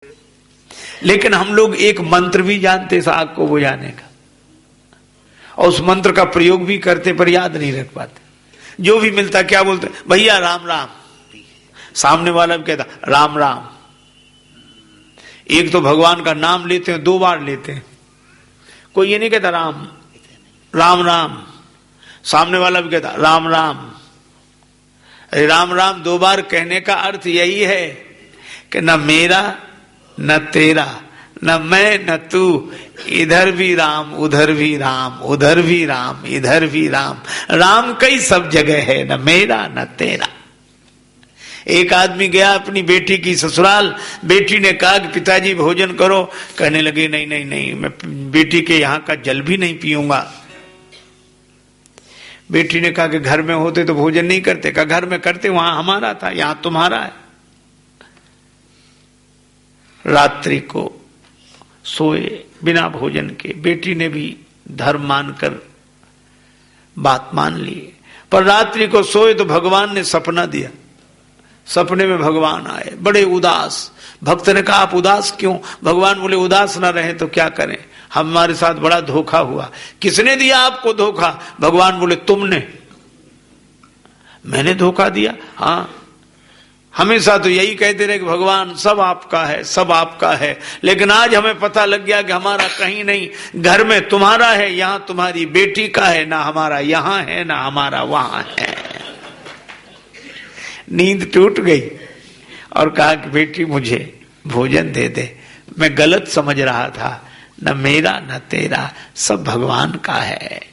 लेकिन हम लोग एक मंत्र भी जानते इस आग को बुझाने का, और उस मंत्र का प्रयोग भी करते पर याद नहीं रख पाते। जो भी मिलता क्या बोलते, भैया राम राम, सामने वाला भी कहता राम राम। एक तो भगवान का नाम लेते हैं, 2 बार लेते हैं, कोई ये नहीं कहता राम राम राम, सामने वाला भी कहता राम राम। अरे राम राम 2 बार कहने का अर्थ यही है कि न मेरा न तेरा, न मैं न तू, इधर भी राम उधर भी राम, उधर भी राम इधर भी राम, राम कई सब जगह है, न मेरा न तेरा। एक आदमी गया अपनी बेटी की ससुराल, बेटी ने कहा कि पिताजी भोजन करो, कहने लगे नहीं नहीं नहीं, मैं बेटी के यहाँ का जल भी नहीं पीऊंगा। बेटी ने कहा कि घर में होते तो भोजन नहीं करते, कहा घर में करते, वहां हमारा था, यहां तुम्हारा है। रात्रि को सोए बिना भोजन के, बेटी ने भी धर्म मानकर बात मान ली, पर रात्रि को सोए तो भगवान ने सपना दिया। सपने में भगवान आए बड़े उदास। भक्त ने कहा आप उदास क्यों? भगवान बोले उदास ना रहे तो क्या करें, हमारे साथ बड़ा धोखा हुआ। किसने दिया आपको धोखा? भगवान बोले तुमने। मैंने धोखा दिया? हाँ, हमेशा तो यही कहते रहे कि भगवान सब आपका है, सब आपका है, लेकिन आज हमें पता लग गया कि हमारा कहीं नहीं, घर में तुम्हारा है, यहां तुम्हारी बेटी का है, ना हमारा यहां है ना हमारा वहां है। नींद टूट गई और कहा कि बेटी मुझे भोजन दे दे, मैं गलत समझ रहा था, न मेरा न तेरा, सब भगवान का है।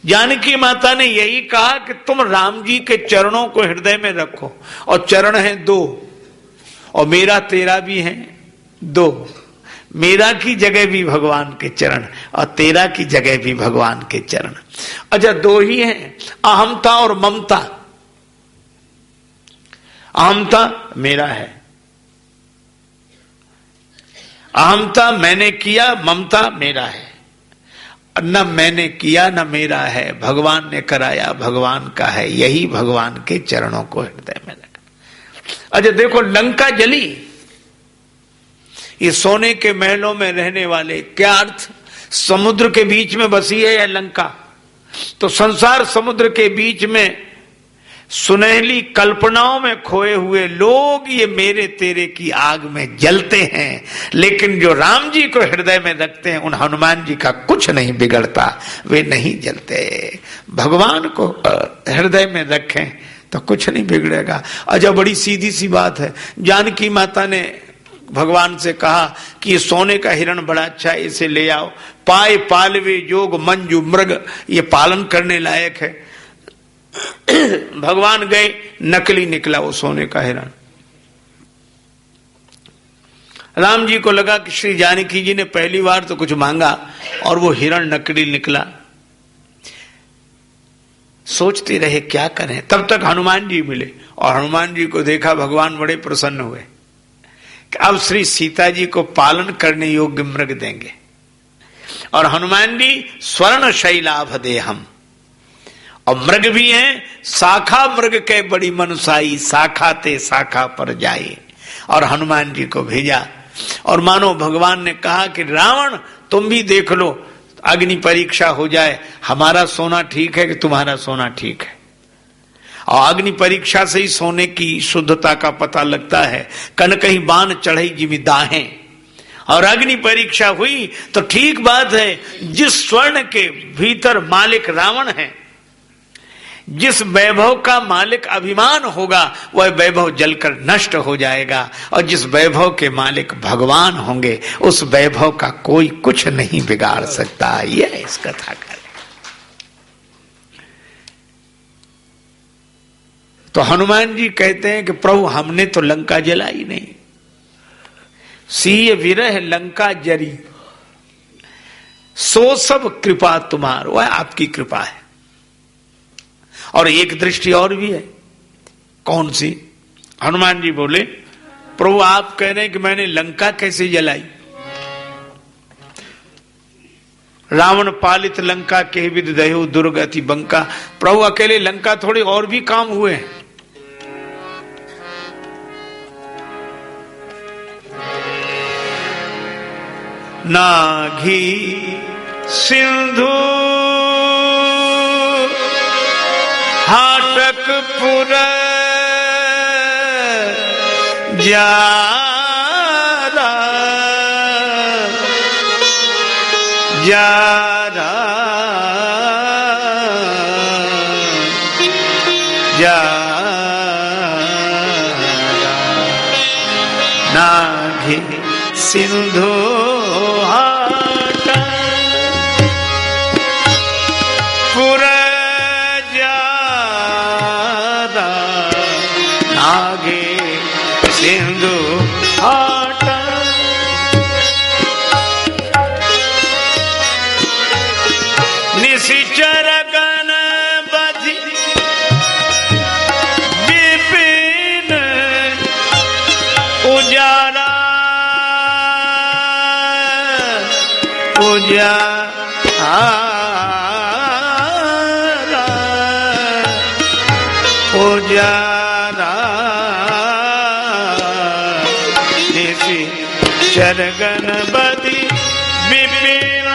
जानकी माता ने यही कहा कि तुम राम जी के चरणों को हृदय में रखो, और चरण है 2, और मेरा तेरा भी है 2। मेरा की जगह भी भगवान के चरण और तेरा की जगह भी भगवान के चरण। अच्छा 2 ही हैं, अहमता और ममता। अहमता मेरा है, अहमता मैंने किया, ममता मेरा है। न मैंने किया न मेरा है, भगवान ने कराया, भगवान का है, यही भगवान के चरणों को हृदय में रखा। अच्छा देखो लंका जली, ये सोने के महलों में रहने वाले, क्या अर्थ? समुद्र के बीच में बसी है यह लंका, तो संसार समुद्र के बीच में सुनहली कल्पनाओं में खोए हुए लोग ये मेरे तेरे की आग में जलते हैं, लेकिन जो राम जी को हृदय में रखते हैं उन हनुमान जी का कुछ नहीं बिगड़ता, वे नहीं जलते। भगवान को हृदय में रखें तो कुछ नहीं बिगड़ेगा। अच्छा बड़ी सीधी सी बात है, जानकी माता ने भगवान से कहा कि ये सोने का हिरण बड़ा अच्छा है, इसे ले आओ, पाए पालवे जोग मंजू मृग, ये पालन करने लायक है। भगवान गए, नकली निकला वो सोने का हिरण। राम जी को लगा कि श्री जानकी जी ने पहली बार तो कुछ मांगा और वो हिरण नकली निकला। सोचते रहे क्या करें, तब तक हनुमान जी मिले, और हनुमान जी को देखा, भगवान बड़े प्रसन्न हुए कि अब श्री सीता जी को पालन करने योग्य मृग देंगे। और हनुमान जी स्वर्ण शैलाभ देहम, और मृग भी हैं, शाखा मृग के बड़ी मनुसाई, शाखा ते शाखा पर जाए। और हनुमान जी को भेजा, और मानो भगवान ने कहा कि रावण तुम भी देख लो, अग्नि परीक्षा हो जाए, हमारा सोना ठीक है कि तुम्हारा सोना ठीक है। और अग्नि परीक्षा से ही सोने की शुद्धता का पता लगता है। कन कहीं बाण चढ़ई जिमी दाहें, और अग्नि परीक्षा हुई तो ठीक बात है, जिस स्वर्ण के भीतर मालिक रावण है, जिस वैभव का मालिक अभिमान होगा, वह वैभव जलकर नष्ट हो जाएगा, और जिस वैभव के मालिक भगवान होंगे, उस वैभव का कोई कुछ नहीं बिगाड़ सकता। यह इस कथा का। तो हनुमान जी कहते हैं कि प्रभु हमने तो लंका जलाई नहीं, सीय विरह लंका जरी, सो सब कृपा तुम्हार, वह आपकी कृपा है। और एक दृष्टि और भी है, कौन सी? हनुमान जी बोले प्रभु आप कह रहे हैं कि मैंने लंका कैसे जलाई? रावण पालित लंका के विद दयो दुर्गति बंका। प्रभु अकेले लंका थोड़े और भी काम हुए हैं। नाघी सिंधु हाटकपुर जारा जारा जारा नाघी सिंधु हाटकपुर जारा नाघी सिंधु हाट निशिचर गण बधि विपिन उजारा उजारा उजारा चरगन बदी विपिन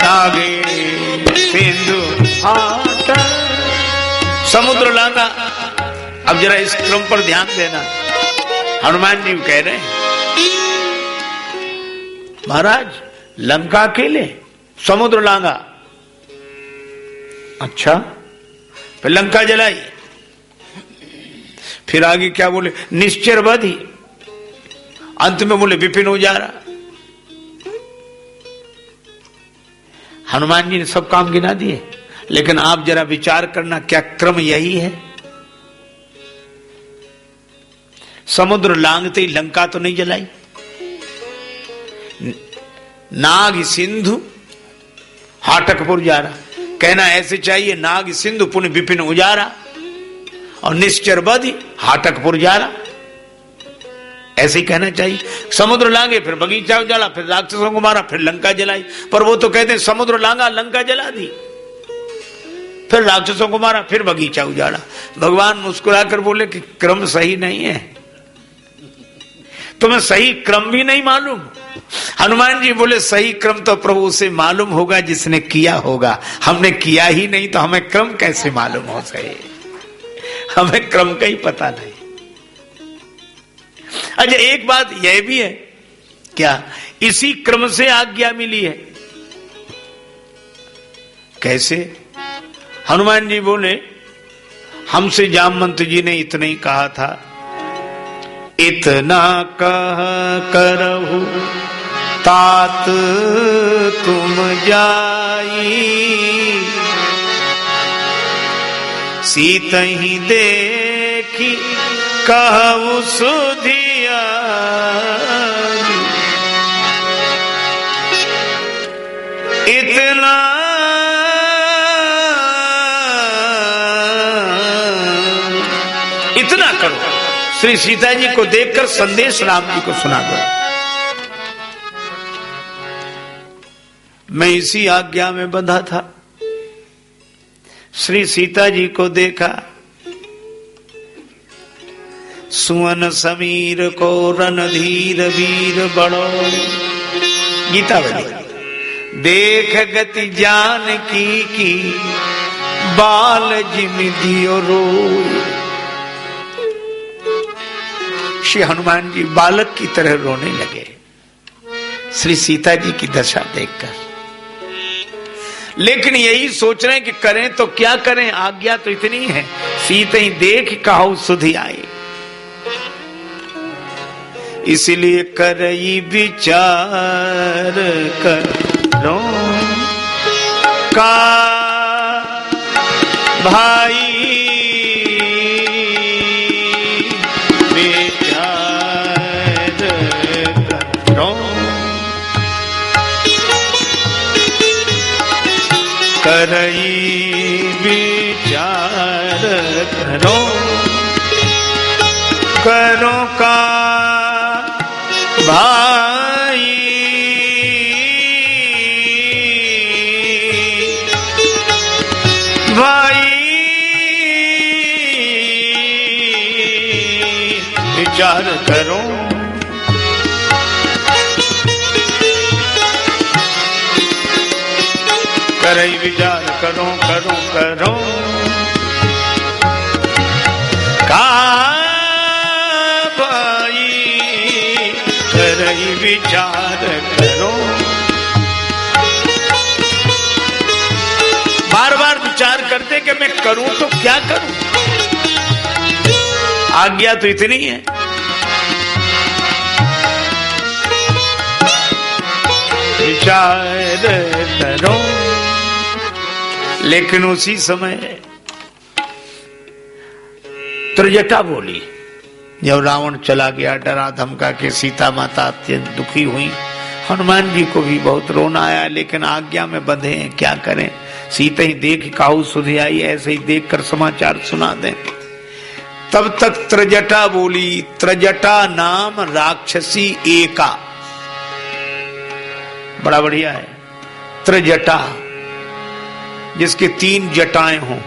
नागे सिंधु हाट समुद्र लांगा। अब जरा इस क्रम पर ध्यान देना। हनुमान जी कह रहे हैं महाराज लंका के लिए समुद्र लांगा। अच्छा फिर लंका जलाई। फिर आगे क्या बोले? निश्चर बधी। अंत में बोले विपिन उजारा। हनुमान जी ने सब काम गिना दिए, लेकिन आप जरा विचार करना क्या क्रम यही है? समुद्र लांघते ही लंका तो नहीं जलाई। नाग सिंधु हाटकपुर जारा कहना ऐसे चाहिए, नाग सिंधु पुण्य विपिन उजारा और निश्चर बधी हाटकपुर जारा, ऐसे ही कहना चाहिए। समुद्र लांगे फिर बगीचा उजाला, फिर राक्षसों को मारा, फिर लंका जलाई। पर वो तो कहते हैं समुद्र लांगा लंका जला दी, फिर राक्षसों को मारा, फिर बगीचा उजाड़ा। भगवान मुस्कुराकर बोले कि क्रम सही नहीं है, तुम्हें सही क्रम भी नहीं मालूम। हनुमान जी बोले सही क्रम तो प्रभु से मालूम होगा जिसने किया होगा, हमने किया ही नहीं तो हमें क्रम कैसे मालूम हो सके? हमें क्रम का ही पता नहीं। अच्छा एक बात यह भी है, क्या इसी क्रम से आज्ञा मिली है? कैसे? हनुमान जी बोले हमसे जामवंत जी ने इतना ही कहा था, इतना कह करहु तात तुम जाई, सीतहि देखी कहु सुधिया, इतना इतना करो। श्री सीता जी को देखकर संदेश राम जी को सुना दो। मैं इसी आज्ञा में बंधा था। श्री सीता जी को देखा, सुवन समीर को रणधीर वीर बड़ो, गीतावली। देख गति जान की बाल जिम दियो रोय। श्री हनुमान जी बालक की तरह रोने लगे श्री सीता जी की दशा देखकर। लेकिन यही सोच रहे हैं कि करें तो क्या करें, आज्ञा तो इतनी है, सीता ही देख कहु सुधि आई। इसलिए करई विचार करो का भाई, करई विचार करो, करो का भाई, भाई विचार करो, करई विचार करो करो करो, का भाई करई विचार करो। बार बार विचार करते कि मैं करूं तो क्या करूं, आज्ञा तो इतनी है। विचार करो, लेकिन उसी समय त्रिजटा बोली। जब रावण चला गया डरा धमका के, सीता माता अत्यंत दुखी हुई, हनुमान जी को भी बहुत रोना आया, लेकिन आज्ञा में बंधे हैं, क्या करें। सीता ही देख काहू सुधि आई, ऐसे ही देखकर समाचार सुना दें। तब तक त्रिजटा बोली। त्रिजटा नाम राक्षसी एका, बड़ा बढ़िया है। त्रिजटा, जिसके 3 जटाएं हों,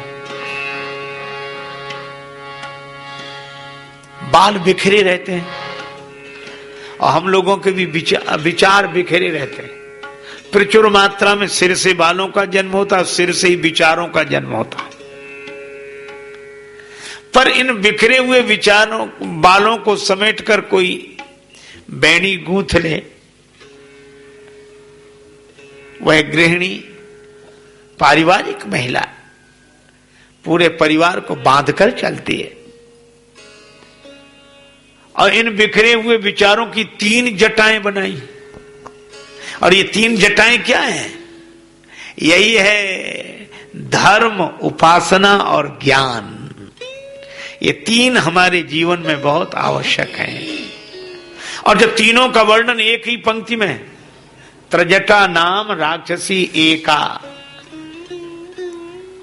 बाल बिखरे रहते हैं, और हम लोगों के भी विचार बिखरे रहते हैं। प्रचुर मात्रा में सिर से बालों का जन्म होता है, सिर से ही विचारों का जन्म होता है। पर इन बिखरे हुए विचारों बालों को समेटकर कोई बैणी गूंथ ले, वह गृहिणी पारिवारिक महिला पूरे परिवार को बांधकर चलती है। और इन बिखरे हुए विचारों की 3 जटाएं बनाई, और ये 3 जटाएं क्या हैं? यही है धर्म, उपासना और ज्ञान। ये 3 हमारे जीवन में बहुत आवश्यक हैं। और जब तीनों का वर्णन एक ही पंक्ति में, त्रिजटा नाम राक्षसी एका,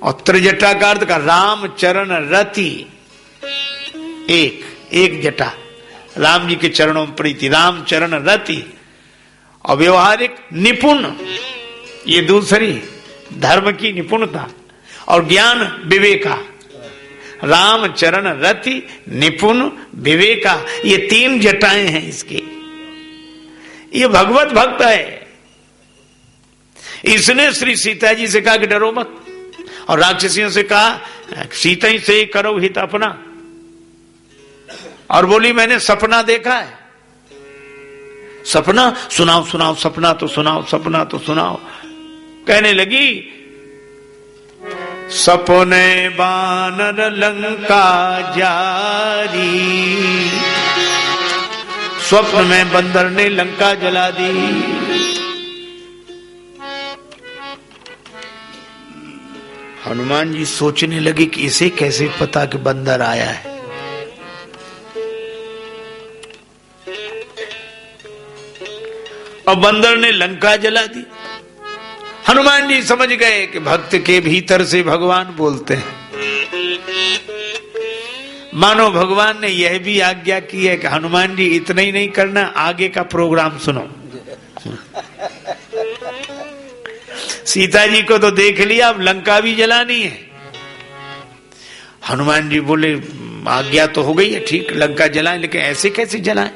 और त्रिजटा का अर्थ का राम चरण रति, एक जटा, राम जी के चरणों में प्रीति, राम चरण रति। और व्यवहारिक निपुण, ये दूसरी, धर्म की निपुणता। और ज्ञान विवेका, राम चरण रति, निपुण, विवेका, ये 3 जटाएं हैं इसकी। ये भगवत भक्त है। इसने श्री सीता जी से कहा कि डरो मत, और राक्षसियों से कहा सीता ही से करो हित अपना। और बोली मैंने सपना देखा है। सपना सुनाओ सुनाओ, सपना तो सुनाओ, सपना तो सुनाओ। कहने लगी सपने बानर लंका जारी, स्वप्न में बंदर ने लंका जला दी। हनुमान जी सोचने लगे कि इसे कैसे पता कि बंदर आया है। और बंदर ने लंका जला दी। हनुमान जी समझ गए कि भक्त के भीतर से भगवान बोलते हैं। मानो भगवान ने यह भी आज्ञा की है कि हनुमान जी इतना ही नहीं करना, आगे का प्रोग्राम सुनो। सीता जी को तो देख लिया, अब लंका भी जलानी है। हनुमान जी बोले आज्ञा तो हो गई है, ठीक, लंका जलाएं, लेकिन ऐसे कैसे जलाएं?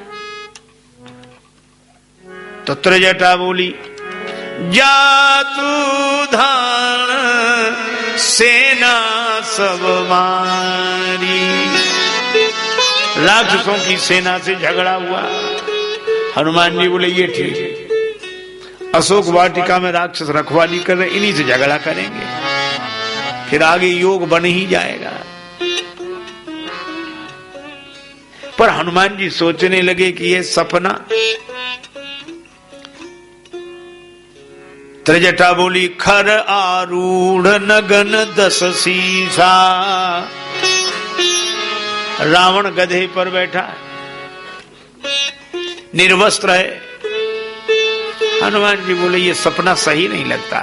तो त्रिजटा बोली जातु धान सेना सब मारी। राक्षसों की सेना से झगड़ा हुआ। हनुमान जी बोले ये ठीक, अशोक वाटिका में राक्षस रखवाली कर रहे, इन्हीं से झगड़ा करेंगे, फिर आगे योग बन ही जाएगा। पर हनुमान जी सोचने लगे कि ये सपना। त्रिजटा बोली खर आरूढ़ नगन 10 शीशा। रावण गधे पर बैठा निर्वस्त्र है। हनुमान जी बोले ये सपना सही नहीं लगता।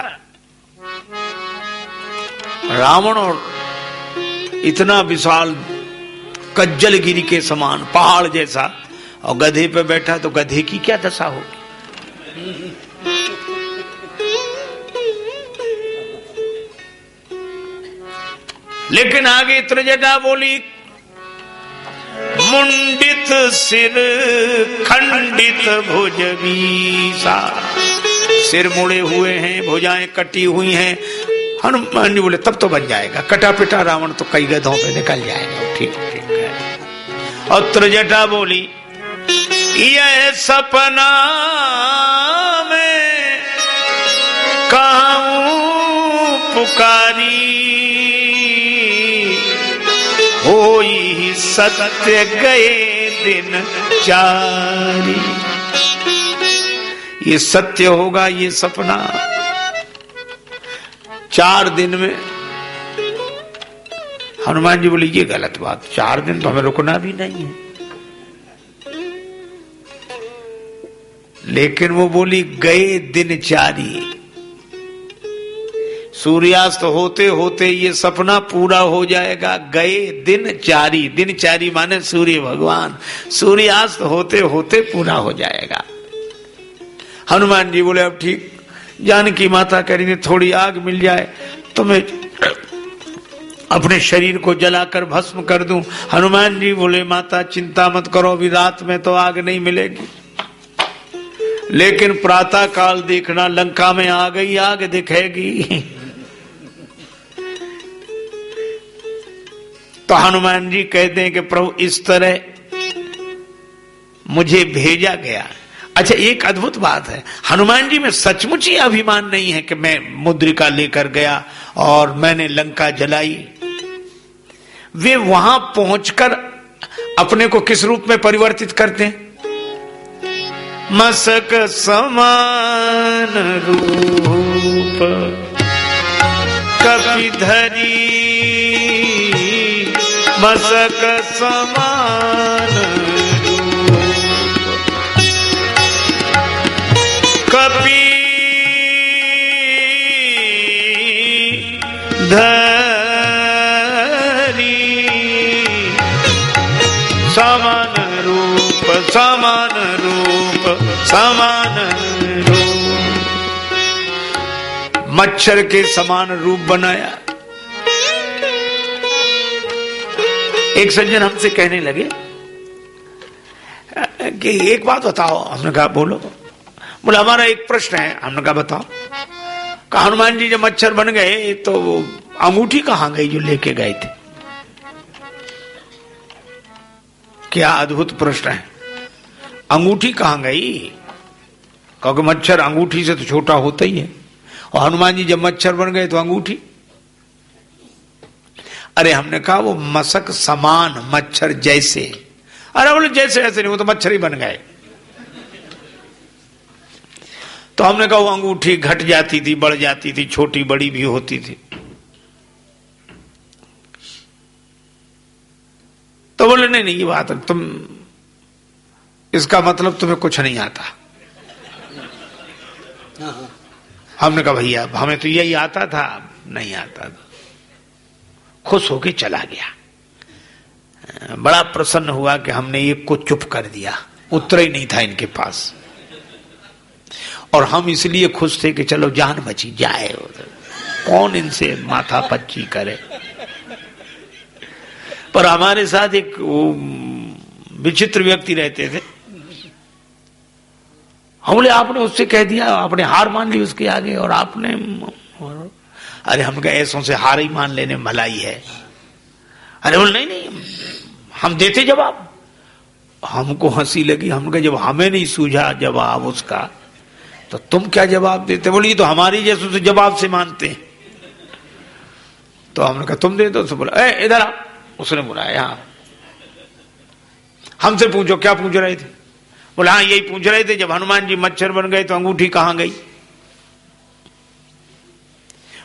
रावण और इतना विशाल कज्जलगिरी के समान पहाड़ जैसा, और गधे पे बैठा, तो गधे की क्या दशा होगी? लेकिन आगे त्रिजटा बोली मुंडित सिर खंडित भुज बीसा, सिर मुड़े हुए हैं, भुजाएं कटी हुई हैं। हनुमान जी बोले तब तो बन जाएगा, कटा पिटा रावण तो कई गधों पे निकल जाएगा। ठीक ठीक है। और त्रिजटा बोली यह सपना में कहूं पुकारी, होई सत्य गए दिन चारी। ये सत्य होगा, ये सपना 4 दिन में। हनुमान जी बोले ये गलत बात, 4 दिन तो हमें रुकना भी नहीं है। लेकिन वो बोली गए दिन चारी, सूर्यास्त होते होते ये सपना पूरा हो जाएगा। गए दिन चारी, दिन चारी माने सूर्य भगवान, सूर्यास्त होते होते पूरा हो जाएगा। हनुमान जी बोले अब ठीक, जानकी माता कह रही थोड़ी आग मिल जाए तो मैं अपने शरीर को जलाकर भस्म कर दूं। हनुमान जी बोले माता चिंता मत करो, अभी रात में तो आग नहीं मिलेगी, लेकिन प्रातः काल देखना लंका में आ गई आग दिखेगी। तो हनुमान जी कहते हैं कि प्रभु इस तरह मुझे भेजा गया। अच्छा एक अद्भुत बात है, हनुमान जी में सचमुच ही अभिमान नहीं है कि मैं मुद्रिका लेकर गया और मैंने लंका जलाई। वे वहां पहुंचकर अपने को किस रूप में परिवर्तित करते हैं? मसक समान रूप कपिधरी, मसक समान कपि धरी, समान रूप समान रूप समान रूप, मच्छर के समान रूप बनाया। एक सज्जन हमसे कहने लगे कि एक बात बताओ। हमने कहा बोलो। बोला हमारा एक प्रश्न है। हमने कहा बताओ। कहा हनुमान जी जब मच्छर बन गए तो अंगूठी कहां गई जो लेके गए थे? क्या अद्भुत प्रश्न है, अंगूठी कहां गई? क्योंकि मच्छर अंगूठी से तो छोटा होता ही है, और हनुमान जी जब मच्छर बन गए तो अंगूठी। अरे हमने कहा वो मसक समान, मच्छर जैसे। अरे बोले जैसे ऐसे नहीं, वो तो मच्छर ही बन गए। तो हमने कहा वो अंगूठी घट जाती थी, बढ़ जाती थी, छोटी बड़ी भी होती थी। तो बोले नहीं नहीं ये बात है, तुम इसका मतलब तुम्हें कुछ नहीं आता। हमने कहा भैया हमें तो यही आता था। नहीं आता था। खुश होके चला गया। बड़ा प्रसन्न हुआ कि हमने एक को चुप कर दिया, उत्तर ही नहीं था इनके पास। और हम इसलिए खुश थे कि चलो जान बची जाए, कौन इनसे माथा पच्ची करे। पर हमारे साथ एक विचित्र व्यक्ति रहते थे। हम बोले आपने उससे कह दिया, आपने हार मान ली उसके आगे, और आपने अरे हम कहे ऐसों से हार ही मान लेने में भलाई है। अरे बोले नहीं नहीं हम देते जवाब। हमको हंसी लगी। हम कहे जब हमें नहीं सूझा जवाब उसका तो तुम क्या जवाब देते? बोली तो हमारी जैसे उसे जवाब से मानते हैं। तो हमने कहा तुम दे दो। तो बोला ए इधर आ। उसने बुलाया, हाँ हमसे पूछो क्या पूछ रहे थे? बोला हाँ यही पूछ रहे थे जब हनुमान जी मच्छर बन गए तो अंगूठी कहां गई?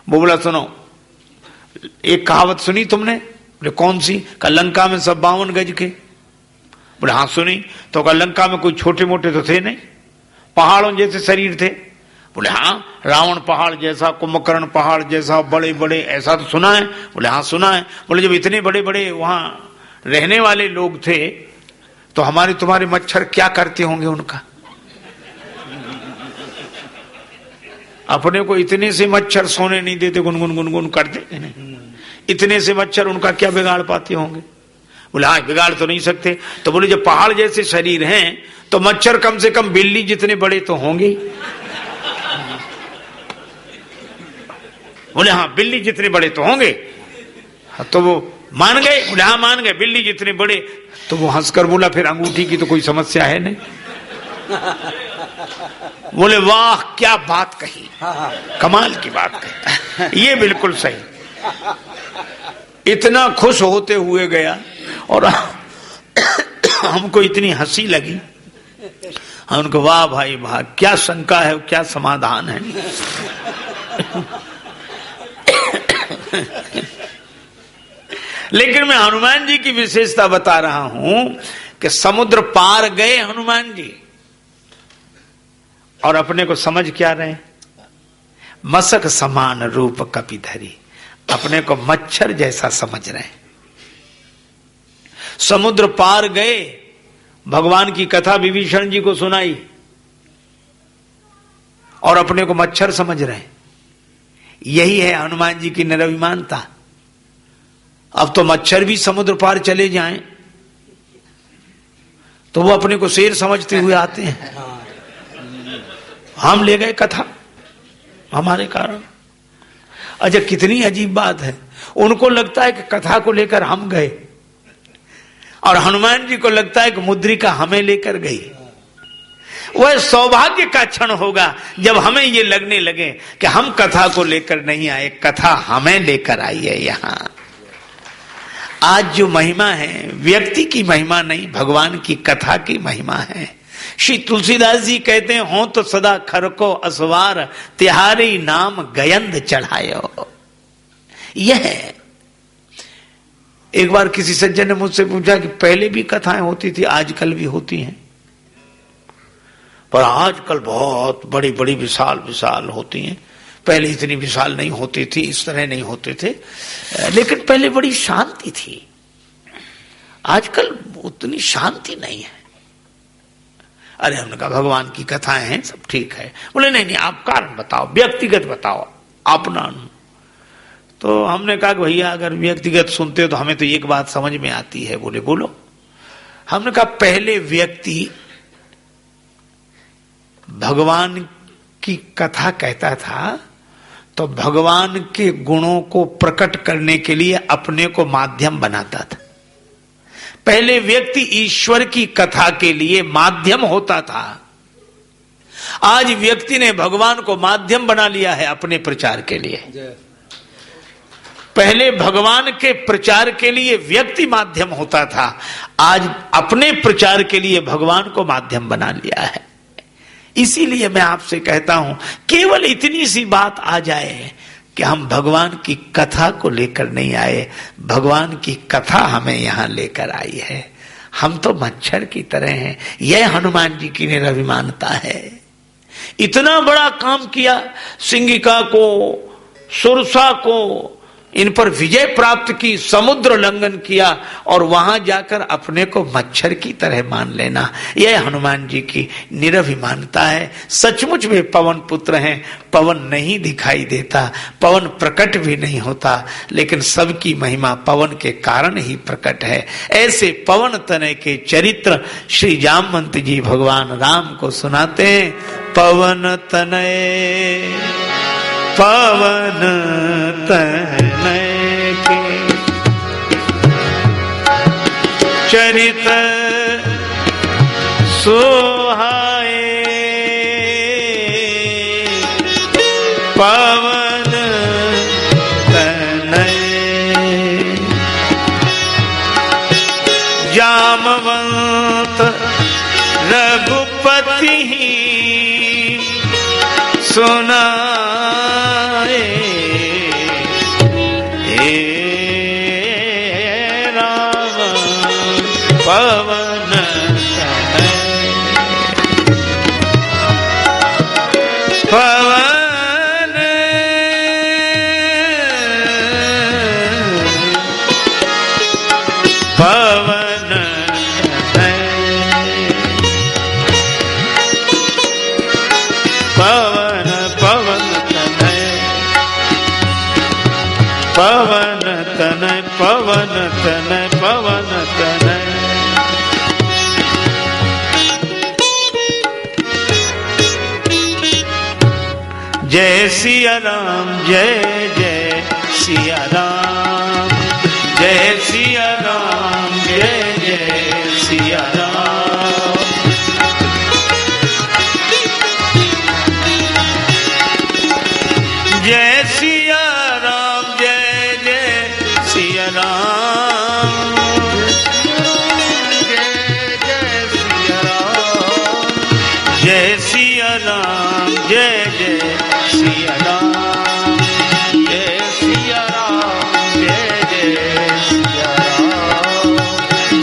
वो बोला सुनो एक कहावत सुनी तुमने? बोले कौन सी? का लंका में सब 52 गज के। बोले हाँ सुनी। तो का लंका में कोई छोटे मोटे तो थे नहीं, पहाड़ों जैसे शरीर थे? बोले हाँ रावण पहाड़ जैसा, कुंभकर्ण पहाड़ जैसा, बड़े बड़े, ऐसा तो सुना है। बोले हाँ सुना है। बोले जब इतने बड़े बड़े वहां रहने वाले लोग थे तो हमारे तुम्हारे मच्छर क्या करते होंगे उनका? अपने को इतने से मच्छर सोने नहीं देते, गुनगुन गुनगुन करते। इतने से मच्छर उनका क्या बिगाड़ पाते होंगे? बोले हाँ बिगाड़ तो नहीं सकते। तो बोले जब पहाड़ जैसे शरीर हैं तो मच्छर कम से कम बिल्ली जितने बड़े तो होंगे। बोले हाँ बिल्ली जितने बड़े तो होंगे। तो वो मान गए, बोले हाँ मान गए बिल्ली जितने बड़े। तो वो हंसकर बोला फिर अंगूठी की तो कोई समस्या है नहीं। बोले वाह क्या बात कही, कमाल की बात कही, ये बिल्कुल सही। इतना खुश होते हुए गया और हमको इतनी हंसी लगी। हम उनको वाह भाई वाह, क्या शंका है क्या समाधान है। लेकिन मैं हनुमान जी की विशेषता बता रहा हूं कि समुद्र पार गए हनुमान जी और अपने को समझ क्या रहे, मशक समान रूप कपिधरी, अपने को मच्छर जैसा समझ रहे। समुद्र पार गए, भगवान की कथा विभीषण जी को सुनाई और अपने को मच्छर समझ रहे। यही है हनुमान जी की निरभिमानता। अब तो मच्छर भी समुद्र पार चले जाएं तो वो अपने को शेर समझते हुए आते हैं। हम ले गए कथा हमारे कारण। अच्छा कितनी अजीब बात है, उनको लगता है कि कथा को लेकर हम गए और हनुमान जी को लगता है कि मुद्रिका हमें लेकर गई। वह सौभाग्य का क्षण होगा जब हमें ये लगने लगे कि हम कथा को लेकर नहीं आए, कथा हमें लेकर आई है। यहां आज जो महिमा है व्यक्ति की महिमा नहीं, भगवान की कथा की महिमा है। श्री तुलसीदास जी कहते हैं हो तो सदा खर को असवार, तिहारी नाम गयंद चढ़ायो। यह है। एक बार किसी सज्जन ने मुझसे पूछा कि पहले भी कथाएं होती थी आजकल भी होती हैं, पर आजकल बहुत बड़ी बड़ी विशाल विशाल होती हैं। पहले इतनी विशाल नहीं होती थी, इस तरह नहीं होते थे, लेकिन पहले बड़ी शांति थी। आजकल उतनी शांति नहीं है। अरे हमने कहा भगवान की कथाएं हैं सब ठीक है। बोले नहीं नहीं आप कारण बताओ, व्यक्तिगत बताओ अपना। तो हमने कहा कि भैया अगर व्यक्तिगत सुनते हो तो हमें तो एक बात समझ में आती है। बोले बोलो। हमने कहा पहले व्यक्ति भगवान की कथा कहता था तो भगवान के गुणों को प्रकट करने के लिए अपने को माध्यम बनाता था। पहले व्यक्ति ईश्वर की कथा के लिए माध्यम होता था। आज व्यक्ति ने भगवान को माध्यम बना लिया है अपने प्रचार के लिए। पहले भगवान के प्रचार के लिए व्यक्ति माध्यम होता था, आज अपने प्रचार के लिए भगवान को माध्यम बना लिया है। इसीलिए मैं आपसे कहता हूं केवल इतनी सी बात आ जाए कि हम भगवान की कथा को लेकर नहीं आए, भगवान की कथा हमें यहां लेकर आई है। हम तो मच्छर की तरह हैं। यह हनुमान जी की निरभिमानता है। इतना बड़ा काम किया, सिंगिका को, सुरसा को, इन पर विजय प्राप्त की, समुद्र लंघन किया और वहां जाकर अपने को मच्छर की तरह मान लेना, यह हनुमान जी की निरभिमानता है। सचमुच में पवन पुत्र हैं। पवन नहीं दिखाई देता, पवन प्रकट भी नहीं होता, लेकिन सबकी महिमा पवन के कारण ही प्रकट है। ऐसे पवन तनय के चरित्र श्री जामवंत जी भगवान राम को सुनाते हैं। पवन तनय पवन तनय के चरित सोहाए, पवन तनय जामवंत रघुपति सुना पवन पवन पवन पवन पवन तनय पवन तनय पवन तनय पवन पवन तनय। जय सिया राम जय जय सिया राम, जय सिया राम जय जय सिया राम। जय सिया राम जय जय सिया राम, जय जय सिया राम। जय सिया राम जय जय सिया राम, जय सिया राम जय जय सिया राम।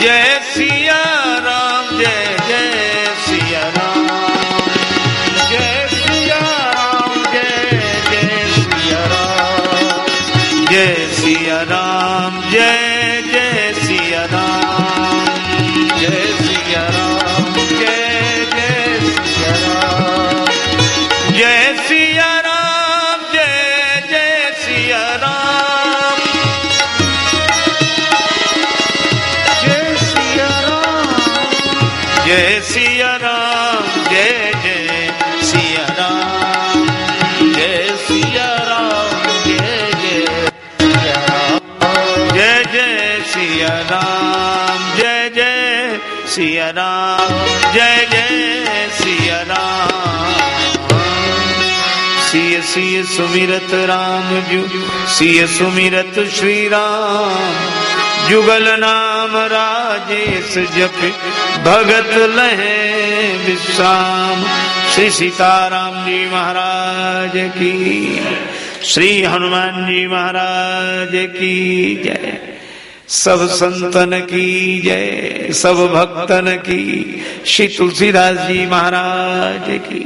जय सिया राम जय जय सिया राम, जय सिया राम जय जय सिया राम। जय सिया राम जय जय सिया राम, जय सिया राम जय जय सिया राम। जय सिया राम जय जय सिया राम, जय सिया राम। जय सिया राम जय जय सिया राम, जय सिया राम जय जय सिया राम। जय जय सिया राम जय जय सिया राम, जय जय सिया राम। सिय सिय सुमिरत राम जु, सिय सुमिरत श्री राम। जुगल नाम राजेश जप, भगत लहे विश्राम। श्री सीताराम जी महाराज की, श्री हनुमान जी महाराज की जय। सब संतन की जय, सब भक्तन की। श्री तुलसीदास जी महाराज की।